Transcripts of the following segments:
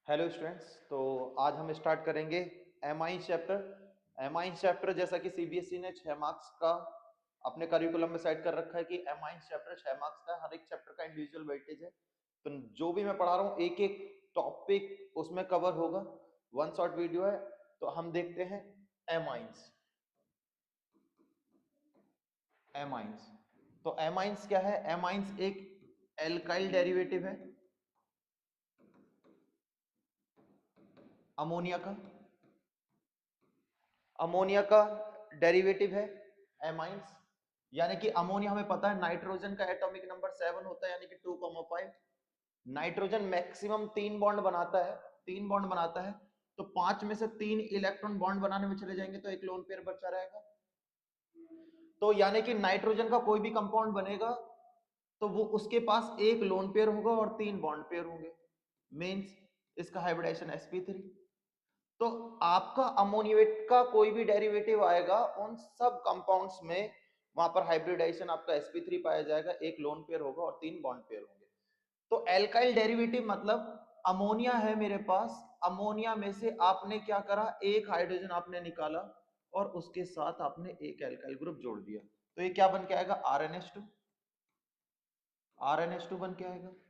Hello students. तो आज हम स्टार्ट करेंगे एमाइन चैप्टर। एमाइन चैप्टर जैसा कि सीबीएसई ने 6 मार्क्स का अपने करिकुलम में सेट कर रखा है कि एमाइन चैप्टर 6 मार्क्स का, हर एक चैप्टर का इंडिविजुअल वेटेज है। तो जो भी मैं पढ़ा रहा हूँ एक एक टॉपिक उसमें कवर होगा, वन शॉट वीडियो है। तो हम देखते हैं एमाइंस। एमाइंस तो एमाइंस क्या है? एमाइंस एक एल्काइल डेरिवेटिव है अमोनिया का। अमोनिया का डेरिवेटिव है एमाइंस। यानी कि अमोनिया हमें पता है नाइट्रोजन का एटॉमिक नंबर 7 होता है, यानी कि 2,5। नाइट्रोजन मैक्सिमम 3 बॉन्ड बनाता है, 3 बॉन्ड बनाता है। तो 5 में से 3 इलेक्ट्रॉन बॉन्ड बनाने में चले जाएंगे तो एक लोन पेयर बचा रहेगा। तो यानी कि नाइट्रोजन का कोई भी कंपाउंड बनेगा तो वो उसके पास एक लोन पेयर होगा और 3 बॉन्ड पेयर होंगे। मींस इसका हाइब्रिडाइजेशन sp3। तो आपका अमोनिएट का कोई भी डेरिवेटिव आएगा उन सब कंपाउंड्स में, वहां पर हाइब्रिडाइजेशन आपका sp3 पाया जाएगा, एक लोन पेयर होगा और 3 बॉन्ड पेयर होंगे। तो एल्काइल डेरिवेटिव मतलब अमोनिया है मेरे पास, अमोनिया में से आपने क्या करा, एक हाइड्रोजन आपने निकाला और उसके साथ आपने एक एल्काइल ग्रुप जोड़ दिया। तो ये क्या बन के आएगा? RnH2। RnH2 बन के आएगा।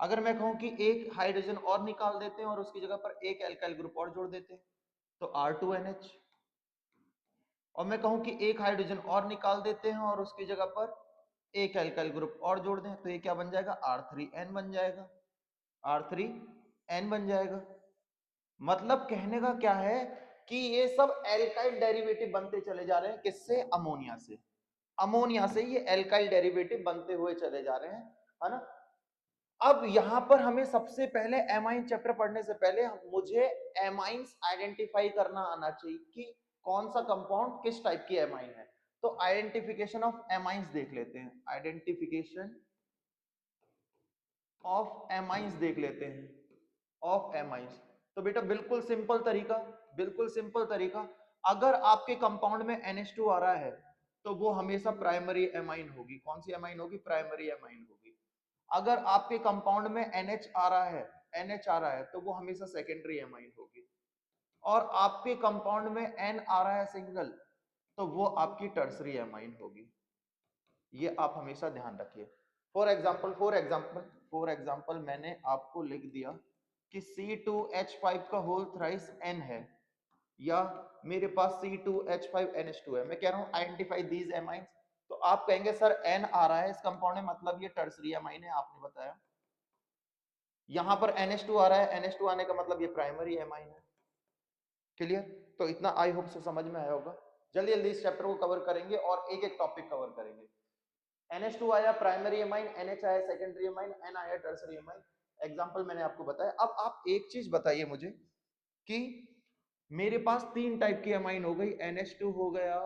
अगर मैं कहूं कि एक हाइड्रोजन और निकाल देते हैं और उसकी जगह पर एक एल्काइल ग्रुप और जोड़ देते हैं तो R2NH। और मैं कहूं कि एक हाइड्रोजन और निकाल देते हैं और उसकी जगह पर एक एल्काइल ग्रुप और जोड़ दें तो ये क्या बन जाएगा? R3N बन जाएगा। R3N बन जाएगा। मतलब कहने का क्या है कि ये सब एल्काइल डेरिवेटिव बनते चले जा रहे हैं। किससे? अमोनिया से। अमोनिया से ये एल्काइल डेरिवेटिव बनते हुए चले जा रहे हैं, है ना। अब यहां पर हमें सबसे पहले एमाइन चैप्टर पढ़ने से पहले मुझे एमाइंस आइडेंटिफाई करना आना चाहिए कि कौन सा कंपाउंड किस टाइप की एमाइन है। तो आइडेंटिफिकेशन ऑफ एमाइंस देख लेते हैं। आइडेंटिफिकेशन ऑफ एमाइंस देख लेते हैं। ऑफ एमाइंस तो बेटा बिल्कुल सिंपल तरीका, बिल्कुल सिंपल तरीका। अगर आपके कंपाउंड में NH2 आ रहा है तो वो हमेशा प्राइमरी एमाइन होगी। कौन सी एमाइन होगी? प्राइमरी एमाइन होगी। अगर आपके कंपाउंड में NH आ रहा है, NH आ रहा है तो वो हमेशा सेकेंडरी एमाइन होगी। और आपके कंपाउंड में N आ रहा है सिंगल तो वो आपकी टर्सरी एमाइन होगी। ये आप हमेशा ध्यान रखिए। फॉर एग्जाम्पल मैंने आपको लिख दिया कि C2H5 का होल थ्राइस N है, या मेरे पास C2H5NH2 है। मैं कह रहा हूं आइडेंटिफाई दीज एमाइंस। तो आप कहेंगे सर N आ रहा है इस कंपाउंड में, मतलब ये टर्सरी एमाइन है, आपने बताया। यहां पर NH2 आ रहा है, NH2 आने का मतलब ये प्राइमरी एमाइन है। क्लियर? तो इतना आई होप से समझ में आया होगा। जल्दी जल्दी इस चैप्टर को कवर करेंगे और एक एक टॉपिक कवर करेंगे। NH2 आया प्राइमरी एमाइन, NH आया सेकेंडरी एमाइन, N आया टर्सरी एमाइन। एग्जांपल मैंने आपको बताया। अब आप एक चीज बताइए मुझे कि मेरे पास 3 टाइप की एमाइन हो गई, NH2 हो गया,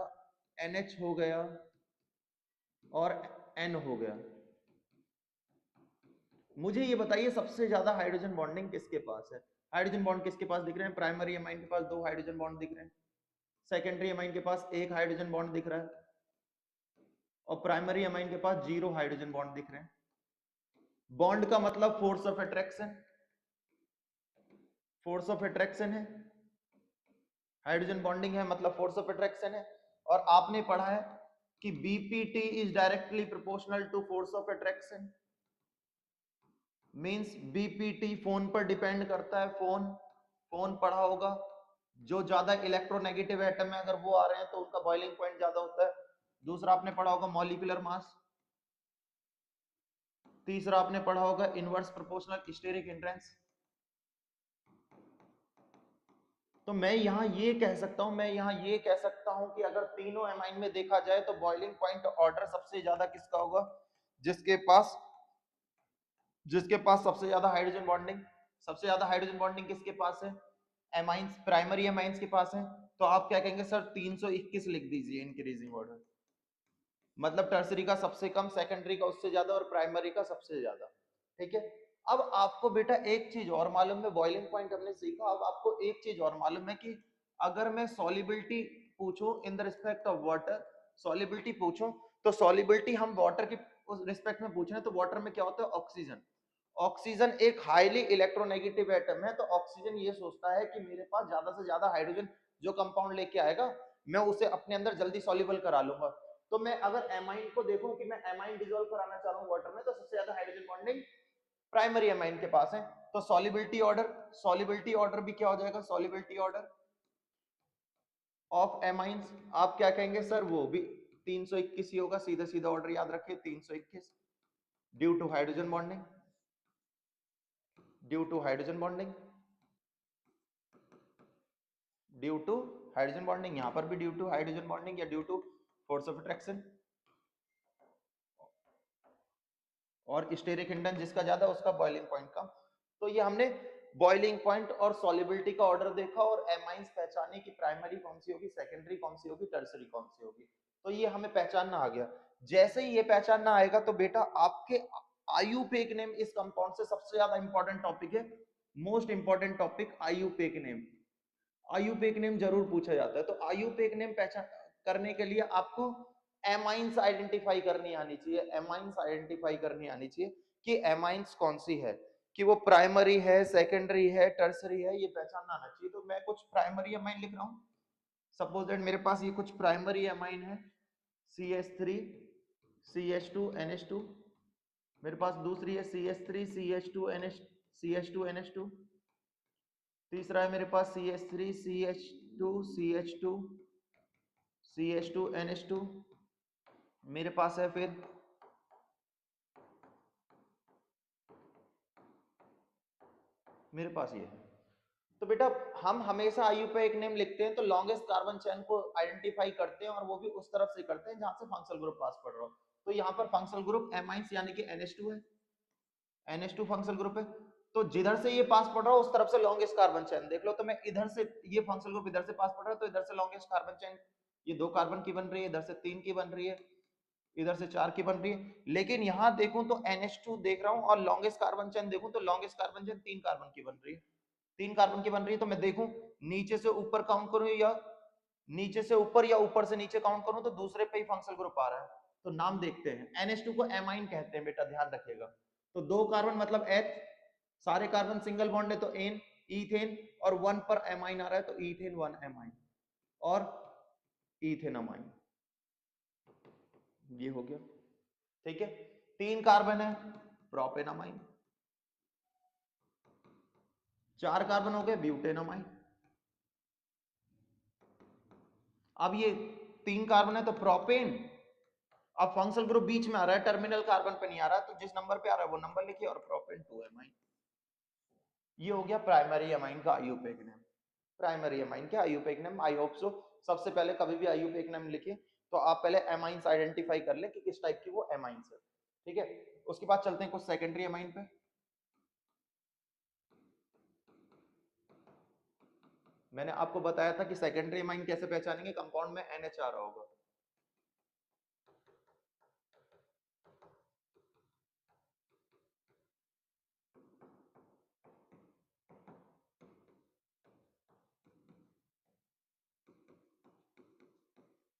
NH हो गया और N हो गया। मुझे ये बताइए सबसे ज्यादा हाइड्रोजन बॉन्डिंग किसके पास है? हाइड्रोजन बॉन्ड किसके पास दिख रहे हैं? प्राइमरी एमाइन के पास 2 हाइड्रोजन बॉन्ड दिख रहे हैं, सेकेंडरी एमाइन के पास 1 हाइड्रोजन बॉन्ड दिख रहा है और प्राइमरी एमाइन के पास 0 हाइड्रोजन बॉन्ड दिख रहे हैं। बॉन्ड का मतलब force of attraction, force of attraction है। हाइड्रोजन बॉन्डिंग है मतलब फोर्स ऑफ अट्रैक्शन है। और आपने पढ़ा है कि BPT is directly proportional to force of attraction. Means BPT फोन पर डिपेंड करता है। फोन फोन पढ़ा होगा। जो ज्यादा इलेक्ट्रोनेगेटिव एटम है अगर वो आ रहे हैं तो उनका बॉइलिंग पॉइंट ज्यादा होता है। दूसरा आपने पढ़ा होगा मॉलिक्यूलर मास। तीसरा आपने पढ़ा होगा इनवर्स प्रोपोर्शनल स्टेरिक हिंड्रेंस। तो मैं यहां ये कह सकता हूं कि अगर तीनों एमाइन में देखा जाए तो बॉइलिंग पॉइंट ऑर्डर सबसे ज्यादा किसका होगा? जिसके पास जिसके पास सबसे ज्यादा हाइड्रोजन बॉन्डिंग। सबसे ज्यादा हाइड्रोजन बॉन्डिंग किसके पास है? एमाइंस, प्राइमरी एमाइंस के पास है। तो आप क्या कहेंगे? सर 321 लिख दीजिए इंक्रीजिंग ऑर्डर। मतलब टर्सरी का सबसे कम, सेकेंडरी का उससे ज्यादा और प्राइमरी का सबसे ज्यादा। ठीक है। अब आपको बेटा एक चीज और मालूम है, बॉइलिंग पॉइंट हमने सीखा। अब आपको एक चीज और मालूम है कि अगर मैं सॉल्युबिलिटी पूछूं in the respect of water, solubility पूछूं तो सॉल्युबिलिटी हम वाटर की उस रिस्पेक्ट में पूछ रहे हैं तो वाटर में क्या होता है? ऑक्सीजन। ऑक्सीजन एक हाईली इलेक्ट्रोनेगेटिव एटम है, तो ऑक्सीजन ये सोचता है कि मेरे पास ज्यादा से ज्यादा हाइड्रोजन जो कंपाउंड लेके आएगा मैं उसे अपने अंदर जल्दी सॉल्युबल करा लूंगा। तो मैं अगर एमाइन को देखूं कि मैं एमाइन डिसॉल्व कराना चाह रहा हूं वाटर में, तो सबसे ज्यादा हाइड्रोजन बॉन्डिंग प्राइमरी एमाइन के पास है। तो सॉल्युबिलिटी ऑर्डर भी क्या हो जाएगा, सॉल्युबिलिटी ऑर्डर ऑफ एमाइंस आप क्या कहेंगे सर, वो भी 321 ही होगा, सीधा सीधा ऑर्डर याद रखिए 321, due to hydrogen bonding, due to hydrogen bonding, due to hydrogen bonding, यहां पर भी ड्यू टू हाइड्रोजन बॉन्डिंग या due to force of attraction. और स्टेरिक हिंडन जिसका ज्यादा उसका बॉइलिंग पॉइंट कम। तो ये हमने बॉइलिंग पॉइंट और सॉल्युबिलिटी का ऑर्डर देखा और एमाइंस पहचाने की प्राइमरी कौन सी होगी, सेकेंडरी कौन सी होगी, टर्सरी कौन सी होगी। तो ये हमें पहचानना आ गया। जैसे ही ये पहचानना आएगा तो बेटा आपके आयुपेक नेम इस कंपाउंड से सबसे ज्यादा इंपॉर्टेंट टॉपिक है, most important topic IUPAC name. IUPAC name जरूर पूछा जाता है। तो आयुपेक नेम पहचान करने के लिए आपको एमाइंस आइडेंटिफाई करनी आनी चाहिए, एमाइंस आइडेंटिफाई करनी आनी चाहिए कि एमाइंस कौन सी है, कि वो प्राइमरी है, सेकेंडरी है, टर्सरी है, ये पहचानना आना चाहिए। तो मैं कुछ प्राइमरी एमाइन लिख रहा हूं, सपोज दैट मेरे पास ये कुछ प्राइमरी एमाइन है, CH3 CH2NH2, मेरे पास दूसरी है CH3 CH2NH CH2NH2, तीसरा है मेरे पास CH3 CH2 CH2 CH2NH2, मेरे पास है फिर मेरे पास ये है। तो बेटा हम हमेशा आयु पे एक नेम लिखते हैं तो लॉन्गेस्ट कार्बन चेन को आइडेंटिफाई करते हैं और वो भी उस तरफ से करते हैं जहां से फंक्शनल ग्रुप पास पड़ रहा हो। तो यहाँ पर फंक्शनल ग्रुप एमाइंस यानी कि NH2 है, NH2 फंक्शनल ग्रुप है। तो जिधर से ये पास पड़ रहा हो उस तरफ से लॉन्गेस्ट कार्बन चेन देख लो। तो मैं इधर से ये फंक्शनल ग्रुप इधर से पास पड़ रहा है तो इधर से लॉन्गेस्ट कार्बन चेन ये 2 कार्बन की बन रही है, इधर से 3 की बन रही है, इधर से 4 की बन रही है। लेकिन यहां देखूं तो NH2 देख रहा हूं और लॉन्गेस्ट कार्बन चेन देखूं तो लॉन्गेस्ट कार्बन चेन 3 कार्बन की बन रही है, 3 कार्बन की बन रही है। तो मैं देखूं नीचे से ऊपर काउंट करूं या नीचे से ऊपर या ऊपर से नीचे काउंट करूं तो दूसरे पे ही फंक्शनल ग्रुप आ रहा है। तो नाम देखते हैं, NH2 को एमाइन कहते हैं बेटा, ध्यान रखिएगा। तो 2 कार्बन मतलब H, सारे कार्बन सिंगल बॉन्ड है तो एन, ईथेन, और 1 पर एमाइन आ रहा है तो ईथेन 1 एमाइन और ईथेनामाइन, ये हो गया। ठीक है, 3 कार्बन है प्रोपेनामाइन, 4 कार्बन हो गए ब्यूटेनामाइन। अब ये 3 कार्बन है तो प्रोपेन, अब फंक्शनल ग्रुप बीच में आ रहा है, टर्मिनल कार्बन पे नहीं आ रहा, तो जिस नंबर पे आ रहा है वो नंबर लिखिए और प्रोपेन 2 एमाइन। ये हो गया प्राइमरी एमाइन का आयुपेक नेम, प्राइमरी एमाइन के आयुपेक नेम। आई होप सो सबसे पहले कभी भी आयुपेक नेम लिखे तो आप पहले एमाइंस आइडेंटिफाई कर ले कि किस टाइप की वो एमाइंस है। ठीक है, उसके बाद चलते हैं कुछ सेकेंडरी एमाइन पे। मैंने आपको बताया था कि सेकेंडरी एमाइन कैसे पहचानेंगे, कंपाउंड में NH आ रहा होगा।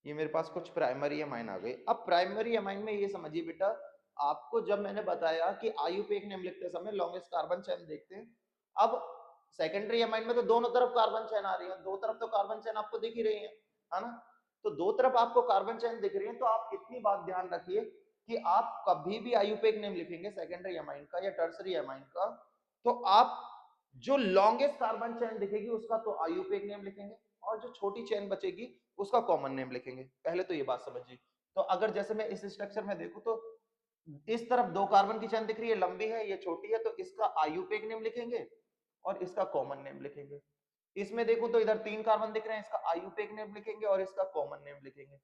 ये मेरे पास कुछ प्राइमरी एमाइन आ गए। अब प्राइमरी एमाइन में ये समझिए बेटा, आपको जब मैंने बताया कि आयुपेक नेम लिखते समय लॉन्गेस्ट कार्बन चेन देखते हैं, अब सेकेंडरी एमाइन में तो दोनों तरफ कार्बन चेन आ रही है, दो तरफ तो कार्बन चेन आपको दिख ही रही है ना। तो दो तरफ आपको कार्बन चेन दिख रही है, तो आप इतनी बात ध्यान रखिए कि आप कभी भी आयुपेक नेम लिखेंगे सेकेंडरी एमाइन का या टर्सरी एमाइन का, तो आप जो लॉन्गेस्ट कार्बन चेन दिखेगी उसका तो आयुपेक नेम लिखेंगे और जो छोटी चेन बचेगी उसका कॉमन नेम लिखेंगे। पहले तो ये बात समझिए। तो अगर जैसे मैं इस स्ट्रक्चर में देखूं तो इस तरफ 2 कार्बन की चेन दिख रही है, लंबी है, ये छोटी है, तो इसका आयुपेक नेम लिखेंगे और इसका कॉमन नेम लिखेंगे। इसमें देखूं तो इधर 3 कार्बन दिख रहे हैं, इसका आयुपेक नेम लिखेंगे और इसका कॉमन नेम लिखेंगे।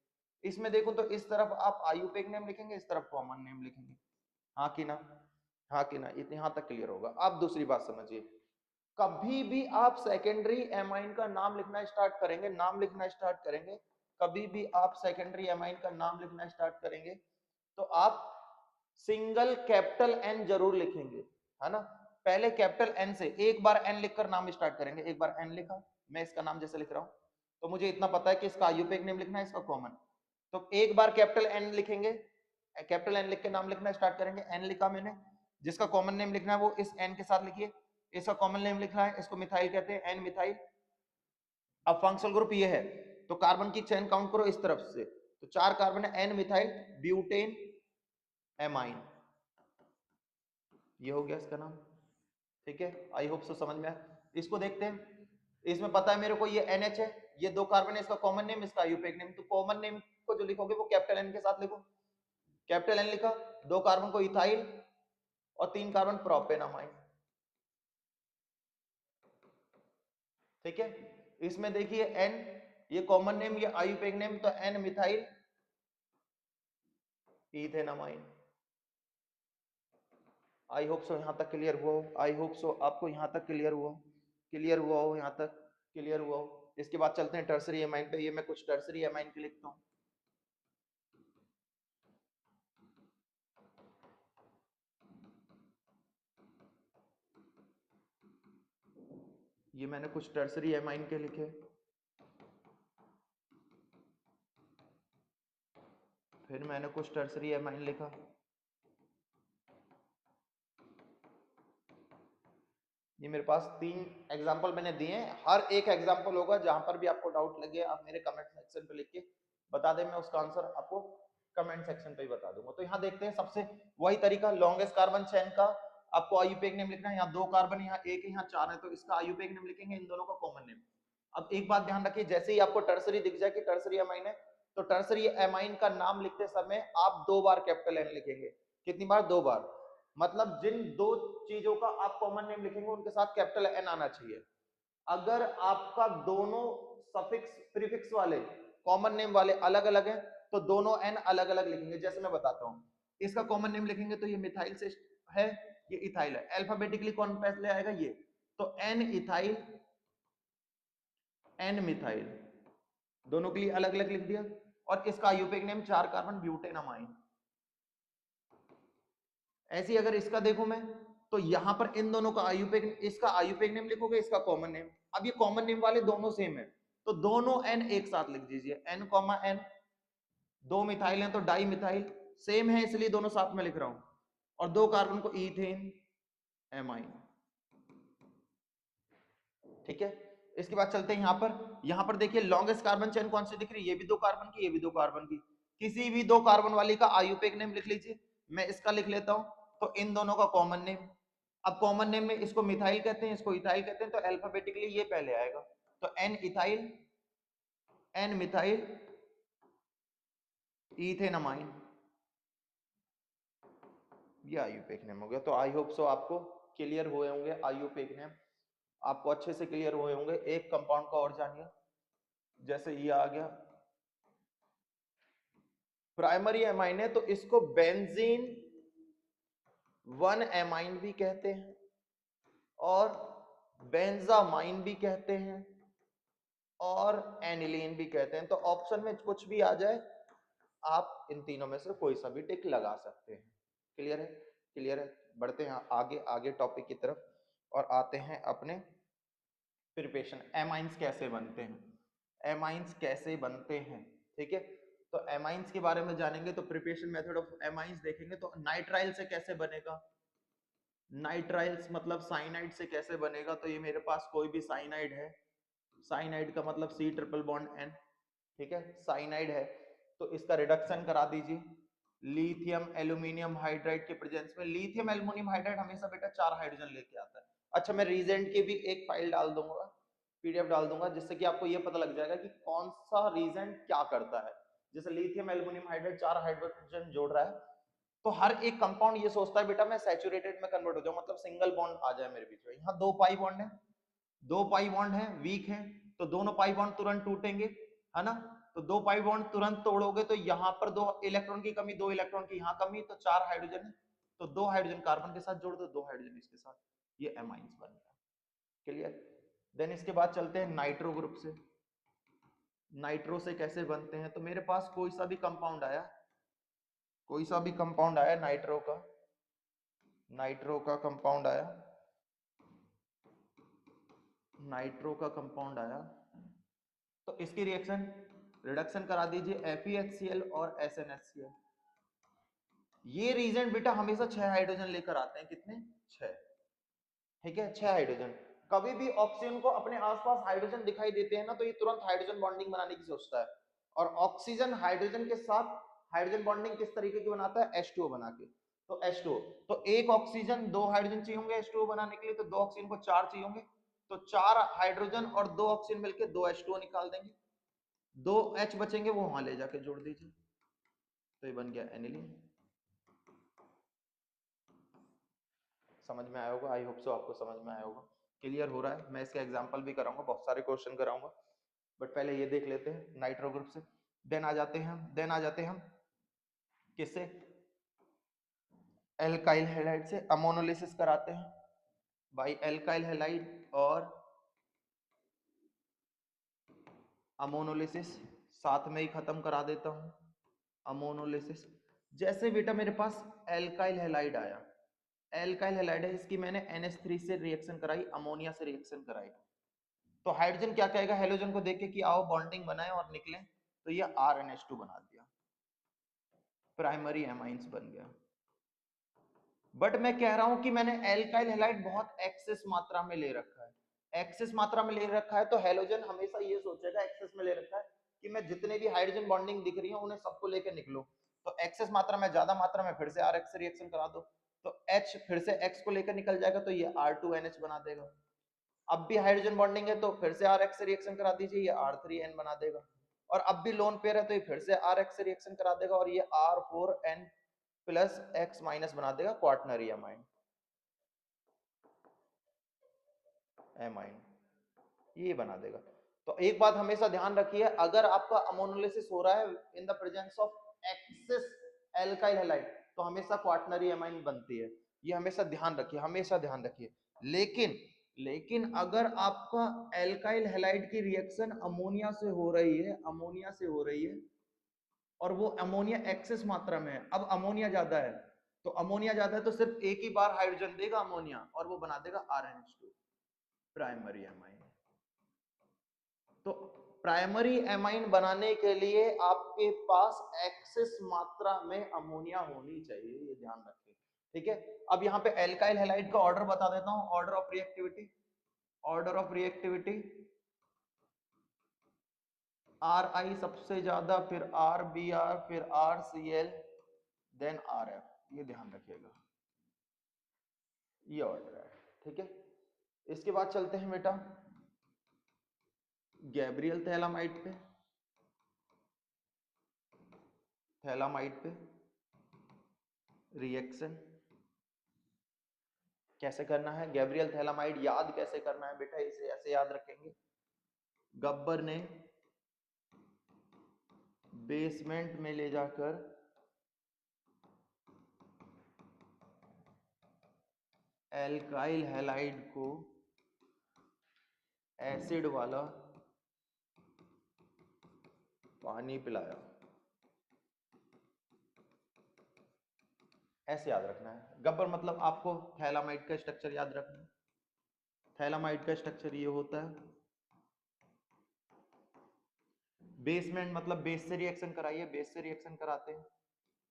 इसमें देखूं तो इस तरफ आप आयुपेक नेम लिखेंगे, इस तरफ कॉमन नेम लिखेंगे। हाँ कि ना, हाँ कि ना, इतनी यहां तक क्लियर होगा। आप दूसरी बात समझिए, कभी भी आप सेकेंडरी एमाइन का नाम लिखना स्टार्ट करेंगे, नाम लिखना स्टार्ट करेंगे, कभी भी आप सेकेंडरी एमाइन का नाम लिखना स्टार्ट करेंगे तो आप सिंगल कैपिटल एन जरूर लिखेंगे, है ना। पहले कैपिटल एन से एक बार एन लिखकर नाम स्टार्ट करेंगे। एक बार एन लिखा, मैं इसका नाम जैसे लिख रहा हूं तो मुझे इतना पता है कि इसका आयुपेक नेम लिखना है, इसका कॉमन। तो एक बार कैपिटल एन लिखेंगे, कैपिटल एन लिख के नाम लिखना स्टार्ट करेंगे। एन लिखा मैंने, जिसका कॉमन नेम लिखना है वो इस एन के साथ लिखिए, इसका कॉमन नेम लिखना है, इसको मिथाइल कहते हैं, एन मिथाइल। अब फंक्शनल ग्रुप ये है तो कार्बन की चेन काउंट करो इस तरफ से, तो 4 कार्बन है, एन मिथाइल ब्यूटेन एमाइन, ये हो गया इसका नाम। ठीक है, आई होप सो समझ में आया। इसको देखते हैं, इसमें पता है मेरे को ये NH है, ये 2 कार्बन है, इसका कॉमन नेम, इसका आयुपेक नेम। तो कॉमन नेम को जो लिखोगे वो कैपिटल एन के साथ लिखो, कैपिटल एन लिखा, 2 कार्बन को इथाइल और 3 कार्बन प्रोपेनामाइन। ठीक है, इसमें देखिए एन, ये कॉमन नेम, ये आयुपेक नेम, तो N methyl ethanamine. I hope so यहां तक क्लियर हुआ हो, आई होप सो आपको यहां तक क्लियर हुआ हो, क्लियर हुआ हो, यहां तक क्लियर हुआ हो। इसके बाद चलते हैं टर्सरी एमाइन पे, ये मैं कुछ टर्सरी एमाइन के लिखता हूं। ये मैंने कुछ टर्सरी एमाइन के लिखे, फिर मैंने कुछ टर्सरी एमाइन लिखा, ये मेरे पास 3 एग्जांपल मैंने दिए हैं। हर एक एग्जांपल होगा, जहां पर भी आपको डाउट लगे आप मेरे कमेंट सेक्शन पे लिख के बता दें, मैं उसका आंसर आपको कमेंट सेक्शन पे ही बता दूंगा। तो यहाँ देखते हैं, सबसे वही तरीका, लॉन्गेस्ट कार्बन चेन का आपको आयुपेक नेम लिखना है। यहाँ 2 कार्बन, यहाँ 1 है, यहाँ 4 है, तो इसका आयुपेक नेम लिखेंगे, इन दोनों का कॉमन नेम। अब एक बात ध्यान रखिए, जैसे ही आपको टर्सरी दिख जाए कि टर्सरी एमाइन है, तो टर्सरी एमाइन का नाम लिखते समय आप 2 बार कैपिटल एन लिखेंगे। कितनी बार? 2 बार। मतलब जिन 2 चीजों का आप कॉमन नेम लिखेंगे उनके साथ कैपिटल एन आना चाहिए। अगर आपका दोनों सफिक्स प्रीफिक्स वाले कॉमन नेम वाले अलग अलग हैं तो दोनों एन अलग अलग लिखेंगे। जैसे मैं बताता हूं, इसका कॉमन नेम लिखेंगे तो ये मिथाइल से है, ये इथाइल है, अल्फाबेटिकली कौन पहले आएगा? ये। तो एन इथाइल, एन मिथाइल, दोनों के लिए अलग अलग लिख दिया। और इसका आयुपेक नेम 4 कार्बन ब्यूटेनामाइन। ऐसी अगर इसका देखो मैं, तो यहां पर इन दोनों का आयुपेक, इसका आयुपेक नेम लिखोगे, इसका कॉमन नेम। अब ये कॉमन नेम वाले दोनों सेम है, तो दोनों एन एक साथ लिख दीजिए, एन कॉमा एन। 2 मिथाइल हैं तो डाई मिथाइल, सेम है इसलिए दोनों साथ में लिख रहा हूं। और 2 कार्बन को इथेन एमाइन। ठीक है, इसके बाद चलते हैं यहां पर देखिए लॉन्गेस्ट कार्बन चेन कौन सी दिख रही है? ये भी 2 कार्बन की, ये भी 2 कार्बन की। किसी भी 2 कार्बन वाली का आयुपेक नेम लिख लीजिए, मैं इसका लिख लेता हूं, तो इन दोनों का कॉमन नेम। अब कॉमन नेम में इसको मिथाइल कहते हैं, इसको इथाइल कहते हैं, तो अल्फाबेटिकली ये पहले आएगा, तो N ethyl, N methyl ethanamine, ये आयुपेक नेम हो गया। तो आई होप सो आपको क्लियर हुए होंगे आयुपेक नेम, आपको अच्छे से क्लियर हुए होंगे। एक कंपाउंड को और जानिए, जैसे ये आ गया प्राइमरी एमाइन है, तो इसको बेंजीन 1 एमाइन भी कहते हैं और बेंजामाइन भी कहते हैं और एनिलीन भी कहते हैं। तो ऑप्शन में कुछ भी आ जाए, आप इन तीनों में से कोई सा भी टिक लगा सकते हैं। क्लियर है? क्लियर है। बढ़ते हैं आगे आगे टॉपिक की तरफ और आते हैं अपने प्रिपरेशन। एमाइंस कैसे बनते हैं, एमाइंस कैसे बनते हैं। ठीक है, तो एमाइंस के बारे में जानेंगे तो प्रिपरेशन मेथड ऑफ एमाइंस देखेंगे। तो नाइट्राइल से कैसे बनेगा, नाइट्राइल्स मतलब साइनाइड से कैसे बनेगा? तो ये मेरे पास कोई भी साइनाइड है, साइनाइड का मतलब सी ट्रिपल बॉन्ड एन। ठीक है, साइनाइड है तो इसका रिडक्शन करा दीजिए लिथियम एल्यूमिनियम हाइड्राइड के प्रेजेंस में। लिथियम एल्यूमिनियम हाइड्राइड हमेशा बेटा 4 हाइड्रोजन लेके आता है। अच्छा, मैं रीजेंट की भी एक फाइल डाल दूंगा, पीडीएफ डाल दूंगा, जिससे कि आपको ये पता लग जाएगा कि कौन सा रीजेंट क्या करता है। जैसे लिथियम एल्यूमिनियम हाइड्राइड 4 हाइड्रोजन जोड़ रहा है, तो हर एक कंपाउंड ये सोचता है बेटा मैं सैचुरेटेड में कन्वर्ट हो जाऊं, मतलब सिंगल बॉन्ड आ जाए मेरे बीच में। यहाँ 2 पाई बॉन्ड है, 2 पाई बॉन्ड है, वीक है, तो दोनों पाई बॉन्ड तुरंत टूटेंगे, है ना? तो 2 पाई बॉन्ड तुरंत तोड़ोगे तो यहाँ पर 2 इलेक्ट्रॉन की कमी, 2 इलेक्ट्रॉन की यहाँ कमी, तो 4 हाइड्रोजन है, तो 2 हाइड्रोजन कार्बन के साथ जोड़ दो, 2 हाइड्रोजन इसके साथ, ये एमाइंस बन गया। क्लियर? देन इसके बाद चलते हैं नाइट्रो ग्रुप से। नाइट्रो से कैसे बनते हैं? तो मेरे पास कोई सा भी कंपाउंड आया, कोई सा भी कंपाउंड आया नाइट्रो का, नाइट्रो का कंपाउंड आया, नाइट्रो का कंपाउंड आया, तो इसकी रिएक्शन रिडक्शन करा दीजिए FeHCl और SnHCl। ये रीजेंट बेटा हमेशा 6 हाइड्रोजन लेकर आते हैं, कितने? 6। ठीक है, 6 हाइड्रोजन। कभी भी ऑक्सीजन को अपने आसपास हाइड्रोजन दिखाई देते हैं ना, तो ये तुरंत हाइड्रोजन बॉन्डिंग बनाने की सोचता है। और ऑक्सीजन हाइड्रोजन के साथ हाइड्रोजन बॉन्डिंग किस तरीके की बनाता है? H2O बना के। तो H2O, तो एक ऑक्सीजन 2 हाइड्रोजन चाहिए होंगे H2O बनाने के लिए, तो 2 ऑक्सीजन को 4 चाहिए होंगे, तो 4 हाइड्रोजन और 2 ऑक्सीजन मिलकर 2 H2O निकाल देंगे, 2 H बचेंगे वो वहां ले जाके जोड़ दीजिए, तो ये बन गया एनिलीन। समझ में आया होगा, आई होप सो आपको समझ में आया होगा, क्लियर हो रहा है। मैं इसका एग्जांपल भी कराऊंगा, बहुत सारे क्वेश्चन कराऊंगा, बट पहले ये देख लेते हैं नाइट्रो ग्रुप से। देन आ जाते हैं हम किससे? एल्काइल हैलाइड से अमोनोलिसिस कराते हैं भाई। एल्काइल हैलाइड और अमोनोलिसिस साथ में ही खत्म करा देता हूं। अमोनोलिसिस, जैसे बेटा मेरे पास एल्काइल हैलाइड आया, एल्काइल हैलाइड है, इसकी मैंने NH3 से रिएक्शन कराई, अमोनिया से रिएक्शन कराई, तो हाइड्रोजन क्या कहेगा हेलोजन को देख के कि आओ बॉन्डिंग बनाए और निकले, तो ये RNH2 बना दिया, प्राइमरी एमाइंस बन गया। बट मैं कह रहा हूं कि मैंने एल्काइल हैलाइड बहुत एक्सेस मात्रा में ले रखा है, एक्सेस मात्रा में ले रखा है, तो हेलोजन हमेशा ये सोचेगा एक्सेस में ले रखा है कि मैं जितने भी हाइड्रोजन बॉन्डिंग दिख रही है उन्हें सबको लेकर निकलो, तो एक्सेस मात्रा में, ज्यादा मात्रा में फिर से RX से रिएक्शन करा दो, तो H फिर से X को लेकर निकल जाएगा, तो ये R2NH बना देगा। अब भी हाइड्रोजन बॉन्डिंग है तो फिर से RX से रिएक्शन करा दीजिए, ये R3N बना देगा, और अब भी लोन पेयर है तो ये फिर से RX से रिएक्शन करा देगा, और ये R4N प्लस X माइनस बना देगा, क्वार्टनरी एमाइन, एमाइन ये बना देगा। तो एक बात हमेशा ध्यान रखिए, अगर आपका अमोनोलिसिस हो रहा है in the presence of excess alkyl halide, तो हमेशा क्वार्टनरी एमाइन बनती है, ये हमेशा ध्यान रखिए, हमेशा ध्यान रखिए। लेकिन लेकिन अगर आपका एल्काइल हैलाइड की रिएक्शन अमोनिया से हो रही है, अमोनिया से हो रही है, और वो अमोनिया एक्सेस मात्रा में है, अब अमोनिया ज्यादा है, तो अमोनिया ज्यादा है तो सिर्फ एक ही बार हाइड्रोजन देगा अमोनिया, और वो बना देगा RNH2, प्राइमरी एमाइन। तो प्राइमरी एमाइन बनाने के लिए आपके पास एक्सेस मात्रा में अमोनिया होनी चाहिए, ये ध्यान रखें, ठीक है। अब यहाँ पे एल्काइल हैलाइड का ऑर्डर बता देता हूँ, order of reactivity, order of reactivity RI सबसे ज्यादा, फिर RBr, फिर RCl, देन RF, ये ध्यान रखिएगा, ये ऑर्डर है, ठीक है। इसके बाद चलते हैं बेटा गैब्रियल थैलामाइड पे, थैलामाइड पे रिएक्शन कैसे करना है, गैब्रियल थैलामाइड याद कैसे करना है बेटा, इसे ऐसे याद रखेंगे, गब्बर ने बेसमेंट में ले जाकर एल्काइल हैलाइड को एसिड वाला पानी पिलाया, ऐसे याद रखना है। गब्बर मतलब आपको थैलामाइड का स्ट्रक्चर याद रखना है, थैलामाइड का स्ट्रक्चर ये होता है, बेसमेंट मतलब बेस से रिएक्शन कराइए, बेस से रिएक्शन कराते हैं,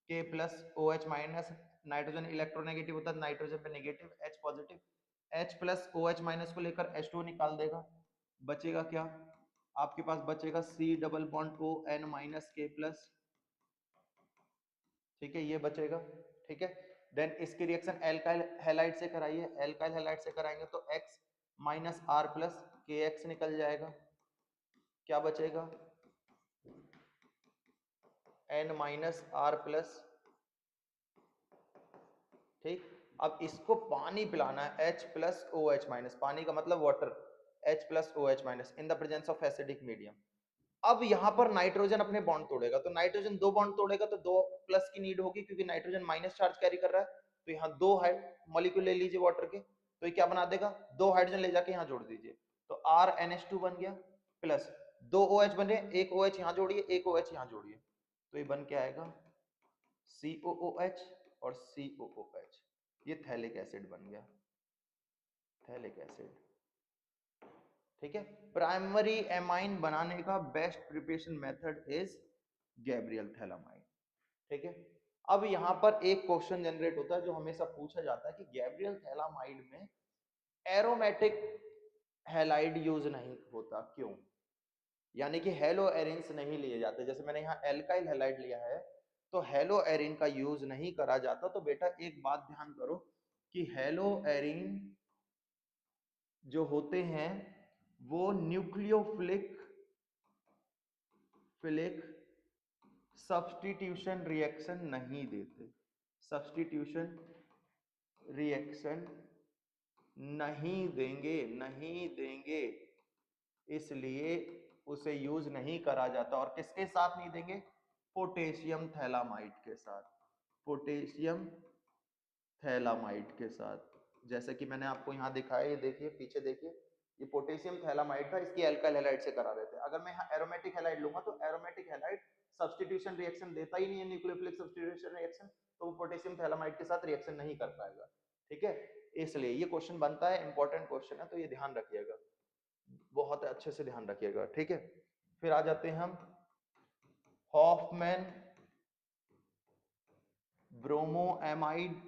K plus OH minus, nitrogen electronegative होता है, नाइट्रोजन पे negative, H positive, H plus OH minus को लेकर H2 निकाल देगा, बचेगा क्या आपके पास? बचेगा C double bond ON minus K plus, ठीक है, ये बचेगा, ठीक है। देन इसकी रिएक्शन एल्काइल हैलाइड से कराइए, एल्काइल हैलाइड से कराएंगे तो X minus R plus KX निकल जाएगा, क्या बचेगा? N माइनस R प्लस, ठीक। अब इसको पानी पिलाना है H प्लस OH माइनस, पानी का मतलब water, H plus OH minus in the presence of acidic medium. अब यहाँ पर नाइट्रोजन अपने बॉन्ड तोड़ेगा, तो नाइट्रोजन 2 बॉन्ड तोड़ेगा तो 2 प्लस की नीड होगी, क्योंकि नाइट्रोजन माइनस चार्ज कैरी कर रहा है, तो यहाँ 2 मॉलिक्यूल ले लीजिए वाटर के, तो ये क्या बना देगा? 2 हाइड्रोजन ले जाके यहाँ जोड़ दीजिए, तो RNH2 बन गया, प्लस 2 OH बने, एक OH यहाँ जोड़िए, एक OH यहाँ जोड़िए, तो ये बन के आएगा COOH और COOH, ये थैलिक एसिड बन गया, थैलिक एसिड, ठीक है। प्राइमरी एमाइन बनाने का best preparation method is Gabriel phthalimide, ठीक है। अब यहाँ पर एक क्वेश्चन जनरेट होता है जो हमेशा पूछा जाता है कि गैब्रियल थैलामाइड में एरोमेटिक हैलाइड यूज नहीं होता, क्यों? यानी कि हेलो एरिन्स नहीं लिए जाते। जैसे मैंने यहाँ एल्काइल हैलाइड लिया है तो हेलो एरिन का यूज नहीं करा जाता। तो बेटा एक बात ध्यान करो कि हेलो एरिन जो होते हैं वो न्यूक्लियोफिलिक सब्स्टिट्यूशन रिएक्शन नहीं देते, सब्स्टिट्यूशन रिएक्शन नहीं देंगे, इसलिए उसे यूज नहीं करा जाता। और किसके साथ नहीं देंगे? पोटेशियम थैलामाइड के साथ, पोटेशियम थैलामाइड के साथ। जैसे कि मैंने आपको यहाँ दिखाया, ये देखिए पीछे देखिए, ये पोटेशियम थैलामाइड था, इसकी एल्काइल हैलाइड से करा रहे थे। अगर मैं यहाँ एरोमेटिक हैलाइड लूंगा तो एरोमेटिक हैलाइड सब्स्टिट्यूशन रिएक्शन देता ही नहीं है, न्यूक्लियोफिलिक सब्स्टिट्यूशन रिएक्शन, तो वो पोटेशियम थैलामाइड के साथ रिएक्शन नहीं कर पाएगा। ठीक है, इसलिए ये क्वेश्चन बनता है, इंपॉर्टेंट क्वेश्चन है, तो ये ध्यान रखिएगा, बहुत अच्छे से ध्यान रखिएगा। ठीक है, फिर आ जाते हैं हम हॉफमैन ब्रोमोएमाइड